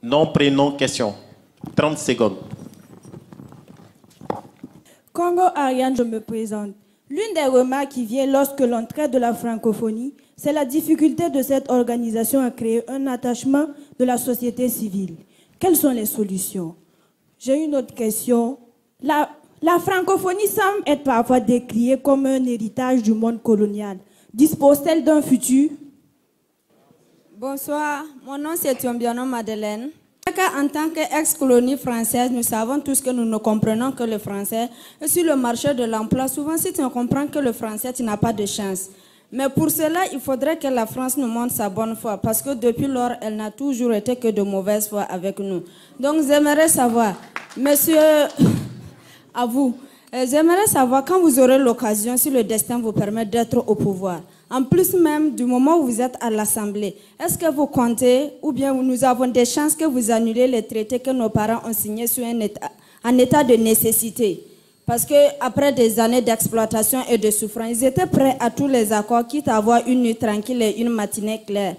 Nom, prénom, question. 30 secondes. Congo Ariane, je me présente. L'une des remarques qui vient lorsque l'on traite de la francophonie, c'est la difficulté de cette organisation à créer un attachement de la société civile. Quelles sont les solutions? J'ai une autre question. La francophonie semble être parfois décriée comme un héritage du monde colonial. Dispose-t-elle d'un futur? Bonsoir, mon nom c'est Thiombiano Madeleine. En tant qu'ex-colonie française, nous savons tous que nous ne comprenons que le français. Et sur le marché de l'emploi, souvent si tu ne comprends que le français, tu n'as pas de chance. Mais pour cela, il faudrait que la France nous montre sa bonne foi, parce que depuis lors, elle n'a toujours été que de mauvaise foi avec nous. Donc j'aimerais savoir, monsieur, à vous, j'aimerais savoir quand vous aurez l'occasion, si le destin vous permet d'être au pouvoir. En plus même du moment où vous êtes à l'Assemblée, est-ce que vous comptez, ou bien nous avons des chances que vous annulez les traités que nos parents ont signés sur un état de nécessité? Parce qu'après des années d'exploitation et de souffrance, ils étaient prêts à tous les accords, quitte à avoir une nuit tranquille et une matinée claire.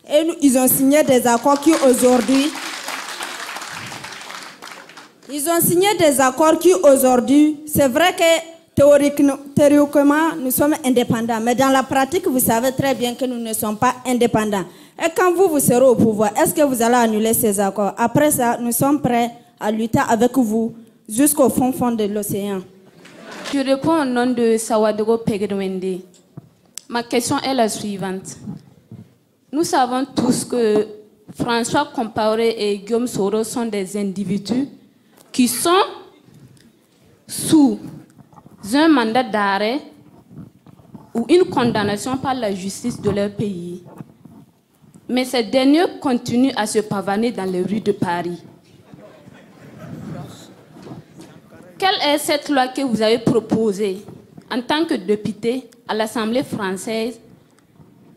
Et ils ont signé des accords qui aujourd'hui... c'est vrai que théoriquement, nous sommes indépendants, mais dans la pratique, vous savez très bien que nous ne sommes pas indépendants. Et quand vous serez au pouvoir, est-ce que vous allez annuler ces accords? Après ça, nous sommes prêts à lutter avec vous jusqu'au fond de l'océan. Je réponds au nom de Sawadoro Pegedwende. Ma question est la suivante. Nous savons tous que François Compaoré et Guillaume Soro sont des individus qui sont sous un mandat d'arrêt ou une condamnation par la justice de leur pays. Mais ces derniers continuent à se pavaner dans les rues de Paris. Quelle est cette loi que vous avez proposée en tant que député à l'Assemblée française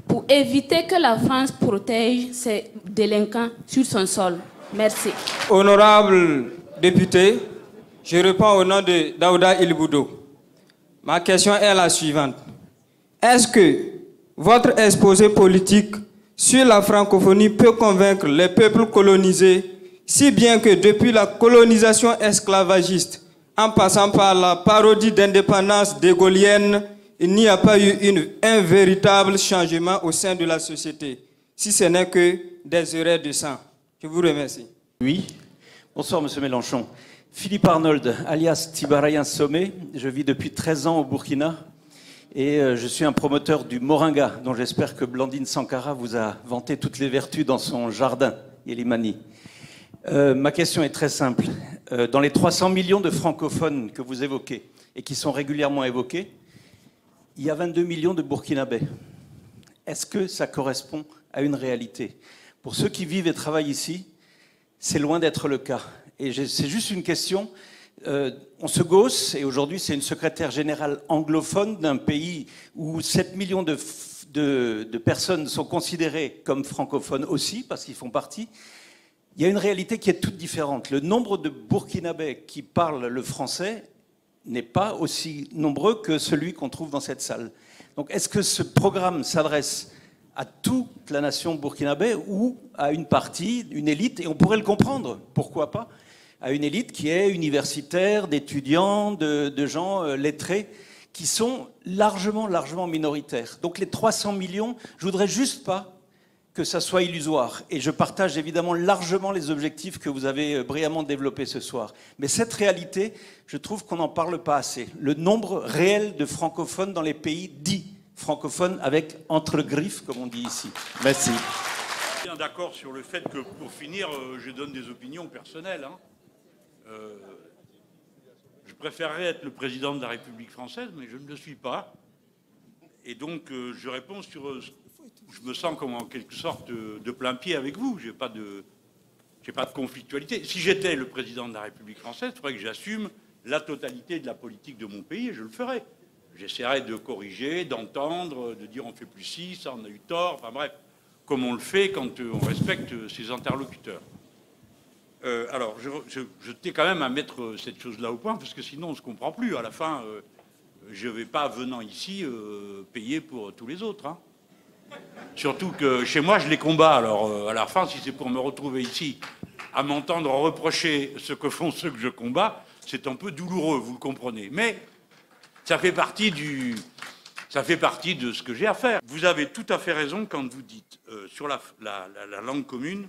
pour éviter que la France protège ses délinquants sur son sol? Merci. Honorable député, je réponds au nom de Daouda Ilboudo. Ma question est la suivante. Est-ce que votre exposé politique sur la francophonie peut convaincre les peuples colonisés, si bien que depuis la colonisation esclavagiste, en passant par la parodie d'indépendance dégaulienne, il n'y a pas eu un véritable changement au sein de la société, si ce n'est que des erreurs de sang? Je vous remercie. Oui. Bonsoir, Monsieur Mélenchon. Philippe Arnold, alias Tibarayen Sommet. Je vis depuis 13 ans au Burkina et je suis un promoteur du moringa, dont j'espère que Blandine Sankara vous a vanté toutes les vertus dans son jardin, Yelimani. Ma question est très simple. Dans les 300 millions de francophones que vous évoquez et qui sont régulièrement évoqués, il y a 22 millions de Burkinabés. Est-ce que ça correspond à une réalité? Pour ceux qui vivent et travaillent ici, c'est loin d'être le cas. Et c'est juste une question. On se gausse, et aujourd'hui c'est une secrétaire générale anglophone d'un pays où 7 millions de personnes sont considérées comme francophones aussi, parce qu'ils font partie. Il y a une réalité qui est toute différente. Le nombre de Burkinabés qui parlent le français n'est pas aussi nombreux que celui qu'on trouve dans cette salle. Donc est-ce que ce programme s'adresse à toute la nation burkinabé ou à une partie, une élite, et on pourrait le comprendre, pourquoi pas, à une élite qui est universitaire, d'étudiants, de gens lettrés, qui sont largement minoritaires. Donc les 300 millions, je voudrais juste pas que ça soit illusoire. Et je partage évidemment largement les objectifs que vous avez brillamment développés ce soir. Mais cette réalité, je trouve qu'on n'en parle pas assez. Le nombre réel de francophones dans les pays dits francophones, avec entre griffes, comme on dit ici. Merci. Je suis bien d'accord sur le fait que, pour finir, je donne des opinions personnelles. Je préférerais être le président de la République française, mais je ne le suis pas. Et donc, je réponds sur... Je me sens comme en quelque sorte de plein pied avec vous. Je n'ai pas de conflictualité. Si j'étais le président de la République française, il faudrait que j'assume la totalité de la politique de mon pays, et je le ferai. J'essaierai de corriger, d'entendre, de dire on fait plus ci, ça on a eu tort, enfin bref, comme on le fait quand on respecte ses interlocuteurs. Alors, je tenais quand même à mettre cette chose-là au point, parce que sinon on ne se comprend plus. À la fin, je ne vais pas, venant ici, payer pour tous les autres. Hein. Surtout que chez moi, je les combats. Alors, à la fin, si c'est pour me retrouver ici à m'entendre reprocher ce que font ceux que je combats, c'est un peu douloureux, vous le comprenez. Mais ça fait partie de ce que j'ai à faire. Vous avez tout à fait raison quand vous dites, sur la langue commune,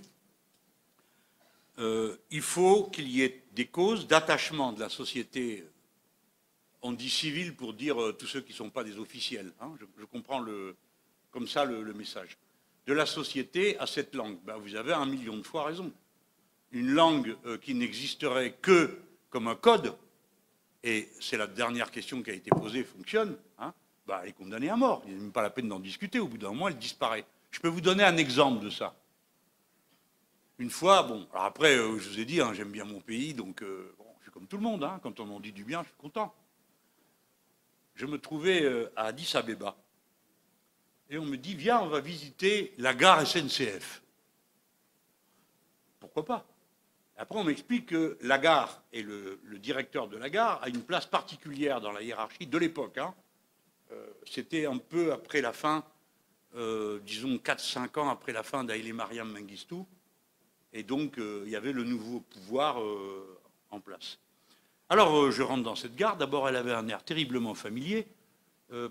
il faut qu'il y ait des causes d'attachement de la société, on dit civile pour dire tous ceux qui ne sont pas des officiels. Hein, je comprends comme ça le message. De la société à cette langue. Ben, vous avez 1 million de fois raison. Une langue qui n'existerait que comme un code, et c'est la dernière question qui a été posée, fonctionne, hein, ben, elle est condamnée à mort. Il n'est même pas la peine d'en discuter. Au bout d'un moment, elle disparaît. Je peux vous donner un exemple de ça. Une fois, bon, alors après, je vous ai dit, hein, j'aime bien mon pays, donc bon, je suis comme tout le monde. Hein, quand on m'en dit du bien, je suis content. Je me trouvais à Addis Abeba. Et on me dit, viens, on va visiter la gare SNCF. Pourquoi pas? Après, on m'explique que la gare et le directeur de la gare a une place particulière dans la hiérarchie de l'époque. Hein. C'était un peu après la fin, disons 4-5 ans après la fin d'Haïlé Mariam Mengistu. Et donc, il y avait le nouveau pouvoir en place. Alors, je rentre dans cette gare. D'abord, elle avait un air terriblement familier,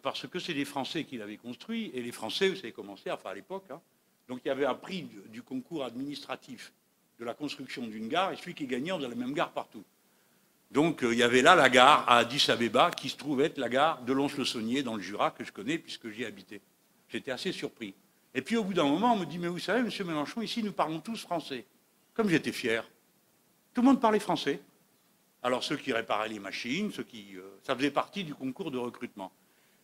parce que c'est les Français qui l'avaient construit. Et les Français, vous savez comment c'est, enfin à l'époque. Hein. Donc, il y avait un prix du concours administratif de la construction d'une gare, et celui qui gagnait, on a la même gare partout. Donc, il y avait là la gare à Addis Abeba, qui se trouve être la gare de Lons-le-Saunier, dans le Jura, que je connais, puisque j'y habitais. J'étais assez surpris. Et puis, au bout d'un moment, on me dit, mais vous savez, monsieur Mélenchon, ici, nous parlons tous français. Comme j'étais fier. Tout le monde parlait français. Alors, ceux qui réparaient les machines, ça faisait partie du concours de recrutement.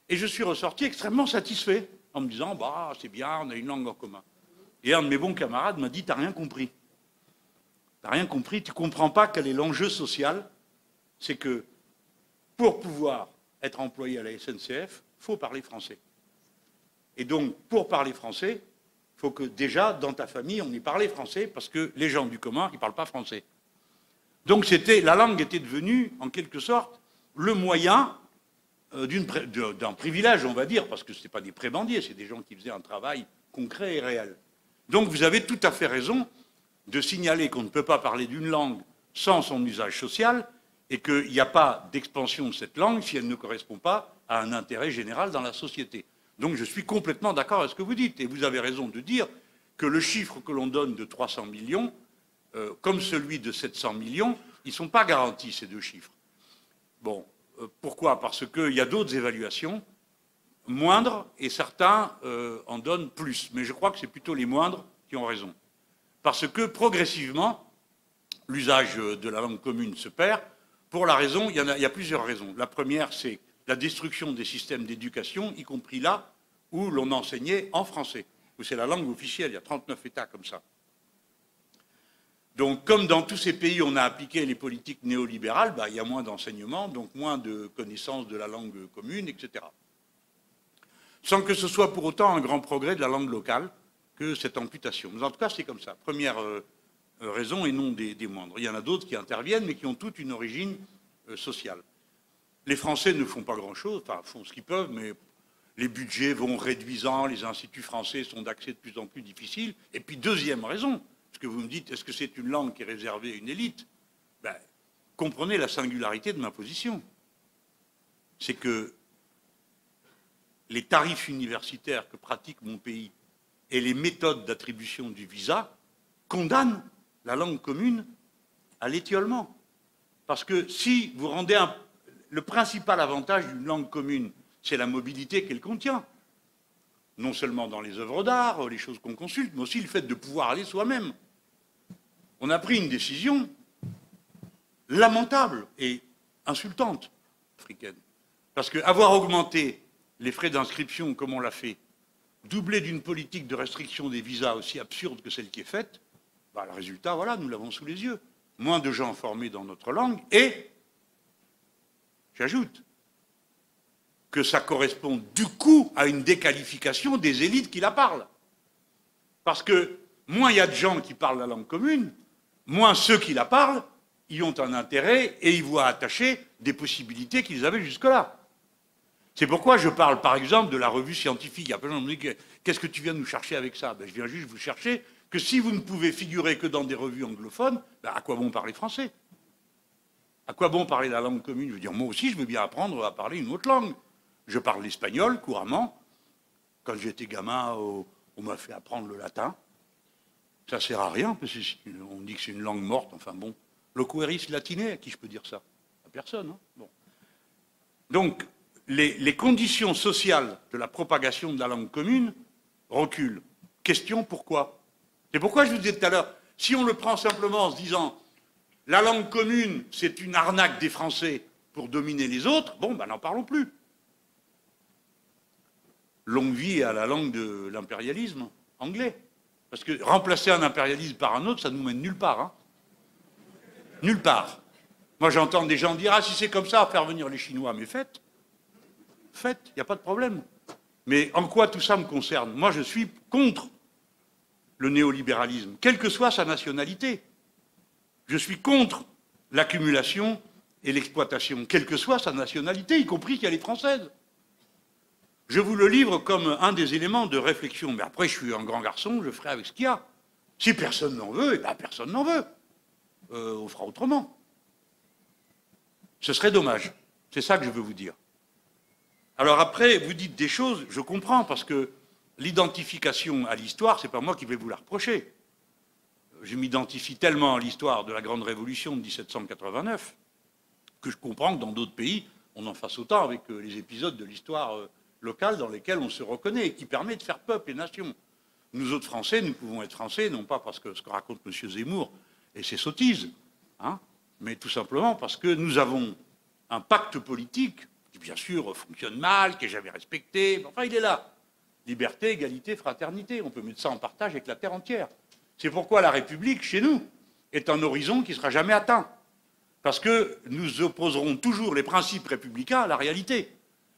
Et je suis ressorti extrêmement satisfait, en me disant, bah, c'est bien, on a une langue en commun. Et un de mes bons camarades m'a dit, t'as rien compris. T'as rien compris, tu comprends pas quel est l'enjeu social. C'est que, pour pouvoir être employé à la SNCF, il faut parler français. Et donc, pour parler français, il faut que déjà, dans ta famille, on y parle français, parce que les gens du commun, ils ne parlent pas français. Donc la langue était devenue, en quelque sorte, le moyen d'un privilège, on va dire, parce que ce n'était pas des prébendiers, c'est des gens qui faisaient un travail concret et réel. Donc vous avez tout à fait raison de signaler qu'on ne peut pas parler d'une langue sans son usage social, et qu'il n'y a pas d'expansion de cette langue si elle ne correspond pas à un intérêt général dans la société. Donc je suis complètement d'accord avec ce que vous dites. Et vous avez raison de dire que le chiffre que l'on donne de 300 millions, comme celui de 700 millions, ils ne sont pas garantis, ces deux chiffres. Bon, pourquoi? Parce qu'il y a d'autres évaluations, moindres, et certains en donnent plus. Mais je crois que c'est plutôt les moindres qui ont raison. Parce que progressivement, l'usage de la langue commune se perd. Pour la raison, il y a plusieurs raisons. La première, c'est la destruction des systèmes d'éducation, y compris là où l'on enseignait en français, où c'est la langue officielle, il y a 39 États comme ça. Donc, comme dans tous ces pays, on a appliqué les politiques néolibérales, il y a moins d'enseignement, donc moins de connaissances de la langue commune, etc. Sans que ce soit pour autant un grand progrès de la langue locale que cette amputation. Mais en tout cas, c'est comme ça. Première raison et non des moindres. Il y en a d'autres qui interviennent, mais qui ont toute une origine sociale. Les Français ne font pas grand-chose, enfin, font ce qu'ils peuvent, mais les budgets vont réduisant, les instituts français sont d'accès de plus en plus difficiles. Et puis, deuxième raison, parce que vous me dites, est-ce que c'est une langue qui est réservée à une élite? Comprenez la singularité de ma position. C'est que les tarifs universitaires que pratique mon pays et les méthodes d'attribution du visa condamnent la langue commune à l'étiolement. Parce que si vous rendez le principal avantage d'une langue commune, c'est la mobilité qu'elle contient. Non seulement dans les œuvres d'art, les choses qu'on consulte, mais aussi le fait de pouvoir aller soi-même. On a pris une décision lamentable et insultante, africaine. Parce qu'avoir augmenté les frais d'inscription comme on l'a fait, doublé d'une politique de restriction des visas aussi absurde que celle qui est faite, le résultat, voilà, nous l'avons sous les yeux. Moins de gens formés dans notre langue et j'ajoute que ça correspond du coup à une déqualification des élites qui la parlent. Parce que moins il y a de gens qui parlent la langue commune, moins ceux qui la parlent y ont un intérêt et y voient attacher des possibilités qu'ils avaient jusque-là. C'est pourquoi je parle par exemple de la revue scientifique. Il y a plein de gens qui me disent, qu'est-ce que tu viens nous chercher avec ça? Je viens juste vous chercher que si vous ne pouvez figurer que dans des revues anglophones, ben à quoi bon parler français? À quoi bon parler la langue commune? Je veux dire, moi aussi, je veux bien apprendre à parler une autre langue. Je parle l'espagnol couramment. Quand j'étais gamin, on m'a fait apprendre le latin. Ça sert à rien, parce qu'on dit que c'est une langue morte. Enfin bon, loqueris latine, à qui je peux dire ça? À personne. Hein, bon. Donc, les conditions sociales de la propagation de la langue commune reculent. Question, pourquoi? C'est pourquoi je vous disais tout à l'heure, si on le prend simplement en se disant la langue commune, c'est une arnaque des Français pour dominer les autres, bon, ben n'en parlons plus. Longue vie à la langue de l'impérialisme anglais. Parce que remplacer un impérialisme par un autre, ça nous mène nulle part. Hein. Nulle part. Moi, j'entends des gens dire « Ah, si c'est comme ça, faire venir les Chinois, mais faites. Faites, il n'y a pas de problème. » Mais en quoi tout ça me concerne? Moi, je suis contre le néolibéralisme, quelle que soit sa nationalité. Je suis contre l'accumulation et l'exploitation, quelle que soit sa nationalité, y compris qu'elle est française. Je vous le livre comme un des éléments de réflexion. Mais après, je suis un grand garçon, je ferai avec ce qu'il y a. Si personne n'en veut, eh bien, personne n'en veut. On fera autrement. Ce serait dommage. C'est ça que je veux vous dire. Alors après, vous dites des choses, je comprends, parce que l'identification à l'histoire, c'est pas moi qui vais vous la reprocher. Je m'identifie tellement à l'histoire de la Grande Révolution de 1789 que je comprends que dans d'autres pays, on en fasse autant avec les épisodes de l'histoire locale dans lesquels on se reconnaît et qui permet de faire peuple et nation. Nous autres Français, nous pouvons être Français, non pas parce que ce que raconte M. Zemmour et ses sottises, hein, mais tout simplement parce que nous avons un pacte politique qui, bien sûr, fonctionne mal, qui n'est jamais respecté, mais enfin, il est là. Liberté, égalité, fraternité. On peut mettre ça en partage avec la terre entière. C'est pourquoi la République, chez nous, est un horizon qui ne sera jamais atteint. Parce que nous opposerons toujours les principes républicains à la réalité.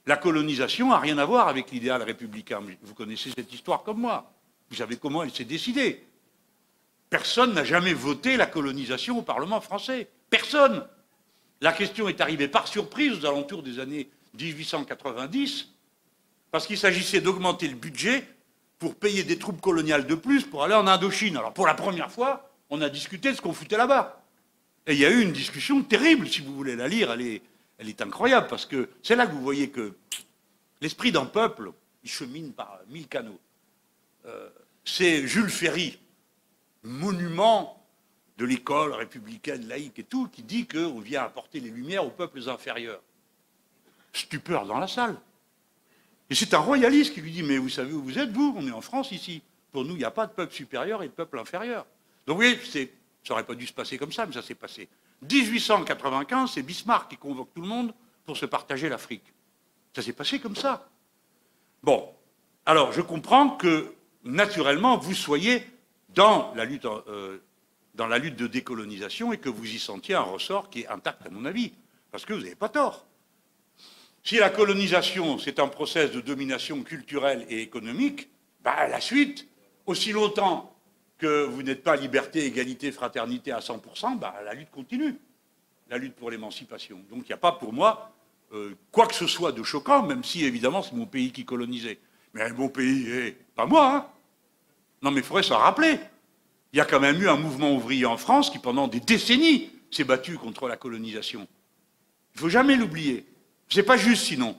La colonisation n'a rien à voir avec l'idéal républicain. Vous connaissez cette histoire comme moi. Vous savez comment elle s'est décidée. Personne n'a jamais voté la colonisation au Parlement français. Personne. La question est arrivée par surprise aux alentours des années 1890, parce qu'il s'agissait d'augmenter le budget pour payer des troupes coloniales de plus pour aller en Indochine. Alors pour la première fois, on a discuté de ce qu'on foutait là-bas. Et il y a eu une discussion terrible, si vous voulez la lire, elle est incroyable, parce que c'est là que vous voyez que l'esprit d'un peuple, il chemine par 1000 canaux. C'est Jules Ferry, monument de l'école républicaine, laïque et tout, qui dit qu'on vient apporter les lumières aux peuples inférieurs. Stupeur dans la salle. Et c'est un royaliste qui lui dit « Mais vous savez où vous êtes, vous? On est en France, ici. Pour nous, il n'y a pas de peuple supérieur et de peuple inférieur. » Donc vous voyez, ça n'aurait pas dû se passer comme ça, mais ça s'est passé. 1895, c'est Bismarck qui convoque tout le monde pour se partager l'Afrique. Ça s'est passé comme ça. Bon, alors je comprends que, naturellement, vous soyez dans la lutte de décolonisation et que vous y sentiez un ressort qui est intact, à mon avis, parce que vous n'avez pas tort. Si la colonisation, c'est un processus de domination culturelle et économique, bah, la suite, aussi longtemps que vous n'êtes pas liberté, égalité, fraternité à 100%, bah, la lutte continue, la lutte pour l'émancipation. Donc il n'y a pas pour moi quoi que ce soit de choquant, même si évidemment c'est mon pays qui colonisait. Mais mon pays, pas moi, hein. Non mais il faudrait s'en rappeler. Il y a quand même eu un mouvement ouvrier en France qui pendant des décennies s'est battu contre la colonisation. Il ne faut jamais l'oublier. C'est pas juste sinon.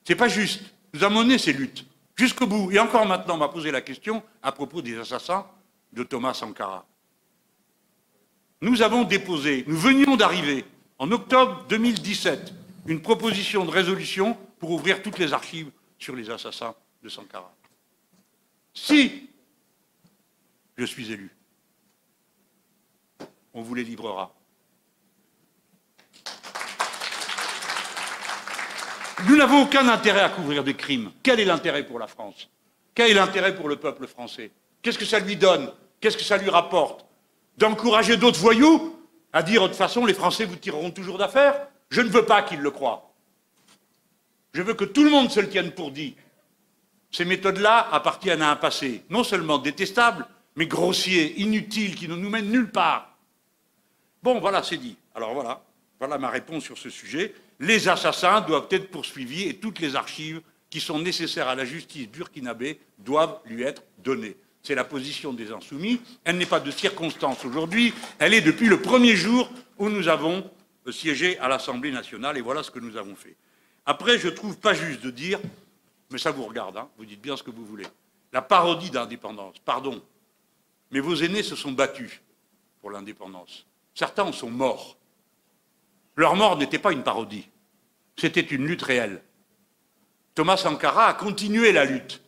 C'est pas juste. Nous avons mené ces luttes jusqu'au bout. Et encore maintenant, on m'a posé la question à propos des assassins de Thomas Sankara. Nous avons déposé, nous venions d'arriver, en octobre 2017, une proposition de résolution pour ouvrir toutes les archives sur les assassins de Sankara. Si je suis élu, on vous les livrera. Nous n'avons aucun intérêt à couvrir des crimes. Quel est l'intérêt pour la France? Quel est l'intérêt pour le peuple français? Qu'est-ce que ça lui donne? Qu'est-ce que ça lui rapporte? D'encourager d'autres voyous à dire de toute façon les Français vous tireront toujours d'affaire? Je ne veux pas qu'ils le croient. Je veux que tout le monde se le tienne pour dit. Ces méthodes-là appartiennent à un passé, non seulement détestable, mais grossier, inutile, qui ne nous mène nulle part. Bon, voilà, c'est dit. Alors voilà ma réponse sur ce sujet. Les assassins doivent être poursuivis et toutes les archives qui sont nécessaires à la justice burkinabé doivent lui être données. C'est la position des Insoumis. Elle n'est pas de circonstance aujourd'hui, elle est depuis le premier jour où nous avons siégé à l'Assemblée nationale, et voilà ce que nous avons fait. Après, je ne trouve pas juste de dire, mais ça vous regarde, hein, vous dites bien ce que vous voulez, la parodie d'indépendance, pardon, mais vos aînés se sont battus pour l'indépendance. Certains en sont morts. Leur mort n'était pas une parodie, c'était une lutte réelle. Thomas Sankara a continué la lutte.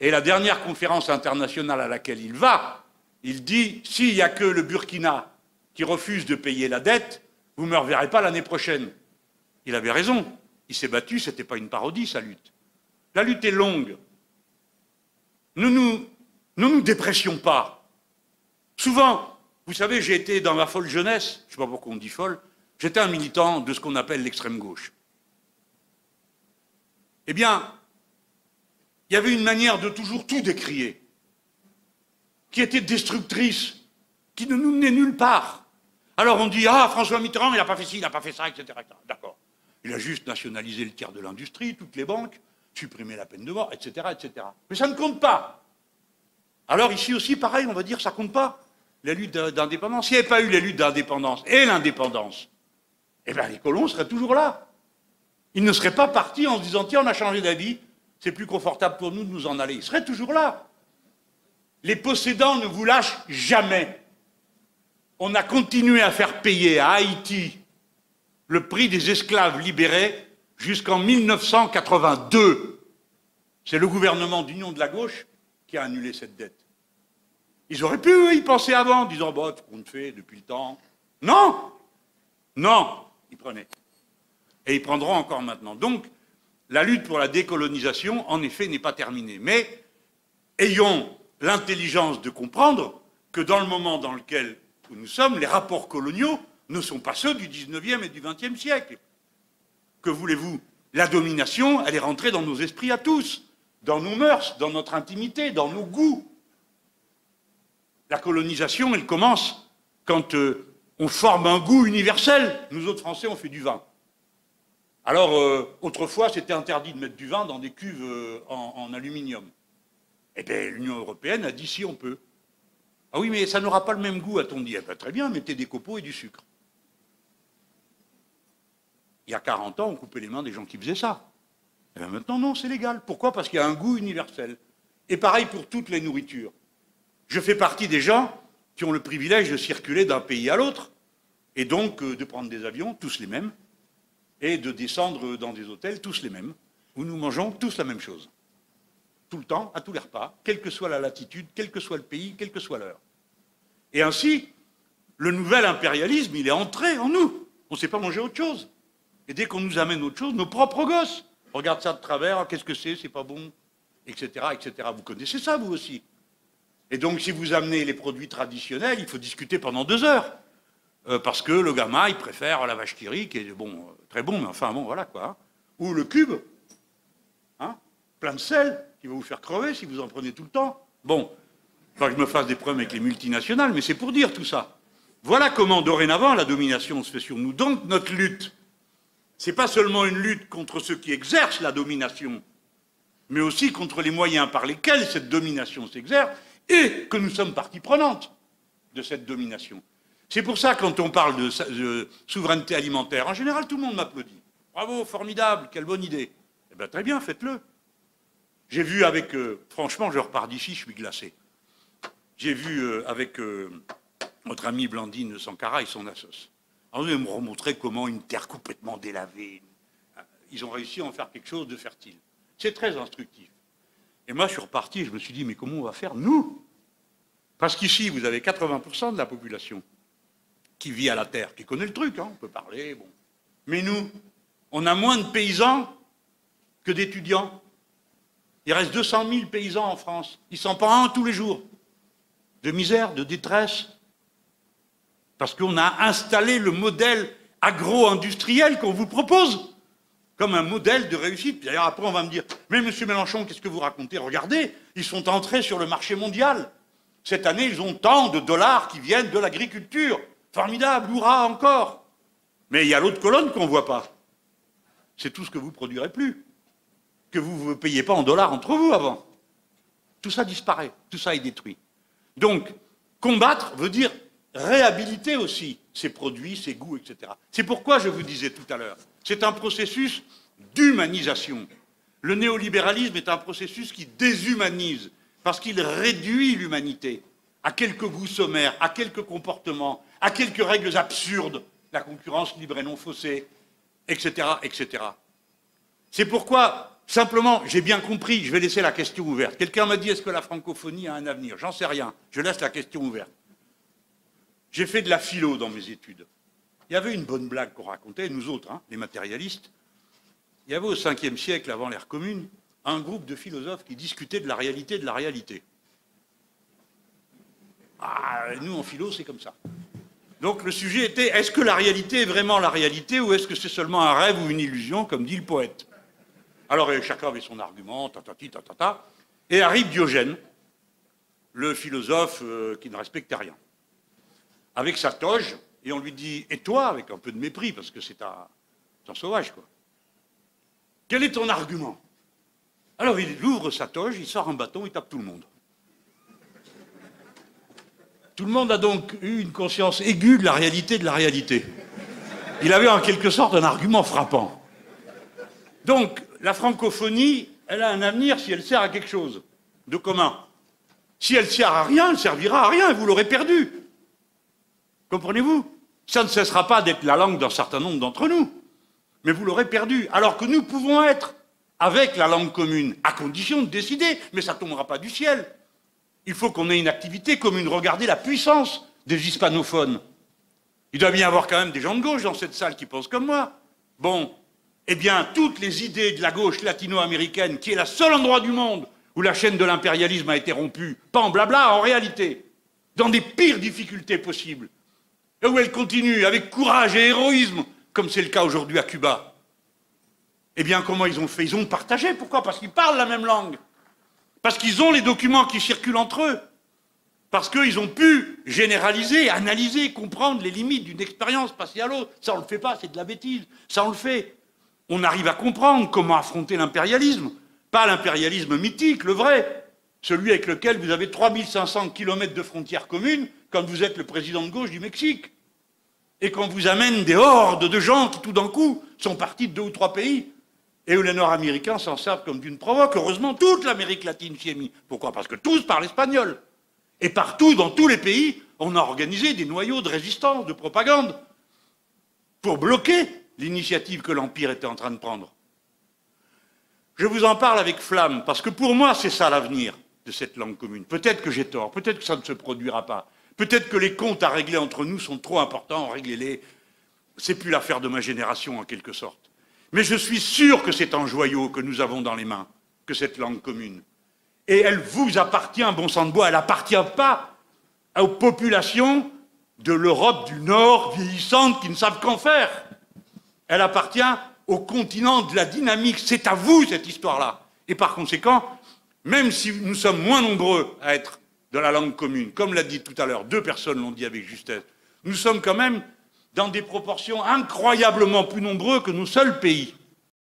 Et la dernière conférence internationale à laquelle il va, il dit « S'il n'y a que le Burkina qui refuse de payer la dette, vous ne me reverrez pas l'année prochaine. » Il avait raison. Il s'est battu, ce n'était pas une parodie, sa lutte. La lutte est longue. Ne nous dépressions pas. Souvent, vous savez, j'ai été dans ma folle jeunesse, je ne sais pas pourquoi on dit folle, j'étais un militant de ce qu'on appelle l'extrême gauche. Eh bien, il y avait une manière de toujours tout décrier, qui était destructrice, qui ne nous menait nulle part. Alors on dit « Ah, François Mitterrand, il n'a pas fait ci, il n'a pas fait ça, etc. » D'accord. Il a juste nationalisé le tiers de l'industrie, toutes les banques, supprimé la peine de mort, etc., etc. Mais ça ne compte pas. Alors ici aussi, pareil, on va dire, ça ne compte pas. La lutte d'indépendance. S'il n'y avait pas eu les luttes d'indépendance et l'indépendance, eh bien les colons seraient toujours là. Ils ne seraient pas partis en se disant « Tiens, on a changé d'avis, c'est plus confortable pour nous de nous en aller. » Ils seraient toujours là. Les possédants ne vous lâchent jamais. On a continué à faire payer à Haïti le prix des esclaves libérés jusqu'en 1982. C'est le gouvernement d'union de la gauche qui a annulé cette dette. Ils auraient pu y penser avant, en disant bon, « on le fait depuis le temps ». Non. Non, ils prenaient. Et ils prendront encore maintenant. Donc, la lutte pour la décolonisation, en effet, n'est pas terminée. Mais ayons l'intelligence de comprendre que dans le moment dans lequel nous sommes, les rapports coloniaux ne sont pas ceux du 19e et du 20e siècle. Que voulez-vous? La domination, elle est rentrée dans nos esprits à tous, dans nos mœurs, dans notre intimité, dans nos goûts. La colonisation, elle commence quand on forme un goût universel. Nous autres Français, on fait du vin. Alors, autrefois, c'était interdit de mettre du vin dans des cuves en aluminium. Eh bien, l'Union européenne a dit si on peut. Ah oui, mais ça n'aura pas le même goût, a-t-on dit. Eh bien, très bien, mettez des copeaux et du sucre. Il y a 40 ans, on coupait les mains des gens qui faisaient ça. Eh bien, maintenant, non, c'est légal. Pourquoi? Parce qu'il y a un goût universel. Et pareil pour toutes les nourritures. Je fais partie des gens qui ont le privilège de circuler d'un pays à l'autre, et donc de prendre des avions, tous les mêmes, et de descendre dans des hôtels, tous les mêmes, où nous mangeons tous la même chose. Tout le temps, à tous les repas, quelle que soit la latitude, quel que soit le pays, quelle que soit l'heure. Et ainsi, le nouvel impérialisme, il est entré en nous. On ne sait pas manger autre chose. Et dès qu'on nous amène autre chose, nos propres gosses regardent ça de travers, qu'est-ce que c'est pas bon, etc., etc. Vous connaissez ça, vous aussi. Et donc, si vous amenez les produits traditionnels, il faut discuter pendant 2 heures. Parce que le gamin, il préfère la vache qui rit, qui est bon, très bon, mais enfin, bon, voilà, quoi. Hein. Ou le cube, hein, plein de sel, qui va vous faire crever si vous en prenez tout le temps. Bon, pas que je me fasse des problèmes avec les multinationales, mais c'est pour dire tout ça. Voilà comment, dorénavant, la domination se fait sur nous. Donc, notre lutte, c'est pas seulement une lutte contre ceux qui exercent la domination, mais aussi contre les moyens par lesquels cette domination s'exerce, et que nous sommes partie prenante de cette domination. C'est pour ça, quand on parle de souveraineté alimentaire, en général, tout le monde m'applaudit. Bravo, formidable, quelle bonne idée. Eh bien, très bien, faites-le. J'ai vu avec... franchement, je repars d'ici, je suis glacé. J'ai vu avec notre amie Blandine Sankara et son assos. Alors, ils m'ont montré comment une terre complètement délavée, ils ont réussi à en faire quelque chose de fertile. C'est très instructif. Et moi, je suis reparti et je me suis dit, mais comment on va faire, nous? Parce qu'ici, vous avez 80% de la population qui vit à la terre, qui connaît le truc, hein, on peut parler, bon. Mais nous, on a moins de paysans que d'étudiants. Il reste 200 000 paysans en France. Ils s'en parlent tous les jours. De misère, de détresse. Parce qu'on a installé le modèle agro-industriel qu'on vous propose comme un modèle de réussite. D'ailleurs, après, on va me dire, mais monsieur Mélenchon, qu'est-ce que vous racontez? Regardez, ils sont entrés sur le marché mondial. Cette année, ils ont tant de dollars qui viennent de l'agriculture. Formidable, hurrah encore. Mais il y a l'autre colonne qu'on ne voit pas. C'est tout ce que vous ne produirez plus. Que vous ne payez pas en dollars entre vous avant. Tout ça disparaît, tout ça est détruit. Donc, combattre veut dire réhabiliter aussi ses produits, ses goûts, etc. C'est pourquoi je vous disais tout à l'heure, c'est un processus d'humanisation. Le néolibéralisme est un processus qui déshumanise, parce qu'il réduit l'humanité à quelques goûts sommaires, à quelques comportements, à quelques règles absurdes, la concurrence libre et non faussée, etc., etc. C'est pourquoi, simplement, j'ai bien compris, je vais laisser la question ouverte. Quelqu'un m'a dit, est-ce que la francophonie a un avenir? J'en sais rien, je laisse la question ouverte. J'ai fait de la philo dans mes études. Il y avait une bonne blague qu'on racontait, nous autres, hein, les matérialistes. Il y avait au 5e siècle, avant l'ère commune, un groupe de philosophes qui discutaient de la réalité de la réalité. Ah, nous, en philo, c'est comme ça. Donc le sujet était, est-ce que la réalité est vraiment la réalité ou est-ce que c'est seulement un rêve ou une illusion, comme dit le poète? Alors chacun avait son argument, tatati, tatata, et arrive Diogène, le philosophe qui ne respectait rien, avec sa toge, et on lui dit, et toi, avec un peu de mépris, parce que c'est un sauvage, quoi. Quel est ton argument? Alors il ouvre sa toge, il sort un bâton, il tape tout le monde. Tout le monde a donc eu une conscience aiguë de la réalité de la réalité. Il avait en quelque sorte un argument frappant. Donc, la francophonie, elle a un avenir si elle sert à quelque chose de commun. Si elle sert à rien, elle servira à rien, et vous l'aurez perdue. Comprenez-vous? Ça ne cessera pas d'être la langue d'un certain nombre d'entre nous, mais vous l'aurez perdue. Alors que nous pouvons être avec la langue commune, à condition de décider, mais ça ne tombera pas du ciel. Il faut qu'on ait une activité commune. Regardez la puissance des hispanophones. Il doit bien y avoir quand même des gens de gauche dans cette salle qui pensent comme moi. Bon, eh bien, toutes les idées de la gauche latino-américaine, qui est le seul endroit du monde où la chaîne de l'impérialisme a été rompue, pas en blabla, en réalité, dans des pires difficultés possibles, et où elle continue avec courage et héroïsme, comme c'est le cas aujourd'hui à Cuba. Eh bien, comment ils ont fait? Ils ont partagé. Pourquoi? Parce qu'ils parlent la même langue. Parce qu'ils ont les documents qui circulent entre eux. Parce qu'ils ont pu généraliser, analyser, comprendre les limites d'une expérience passée à l'autre. Ça, on ne le fait pas, c'est de la bêtise. Ça, on le fait. On arrive à comprendre comment affronter l'impérialisme. Pas l'impérialisme mythique, le vrai. Celui avec lequel vous avez 3500 km de frontières communes quand vous êtes le président de gauche du Mexique. Et qu'on vous amène des hordes de gens qui, tout d'un coup, sont partis de 2 ou 3 pays. Et où les Nord-Américains s'en servent comme d'une provoque. Heureusement, toute l'Amérique latine s'y est mise. Pourquoi? Parce que tous parlent espagnol. Et partout, dans tous les pays, on a organisé des noyaux de résistance, de propagande, pour bloquer l'initiative que l'Empire était en train de prendre. Je vous en parle avec flamme, parce que pour moi, c'est ça l'avenir de cette langue commune. Peut-être que j'ai tort, peut-être que ça ne se produira pas. Peut-être que les comptes à régler entre nous sont trop importants, réglez-les. C'est plus l'affaire de ma génération, en quelque sorte. Mais je suis sûr que c'est un joyau que nous avons dans les mains, que cette langue commune. Et elle vous appartient, bon sang de bois, elle n'appartient pas aux populations de l'Europe du Nord vieillissantes qui ne savent qu'en faire. Elle appartient au continent de la dynamique. C'est à vous, cette histoire-là. Et par conséquent, même si nous sommes moins nombreux à être de la langue commune, comme l'a dit tout à l'heure, 2 personnes l'ont dit avec justesse, nous sommes quand même dans des proportions incroyablement plus nombreux que nos seuls pays.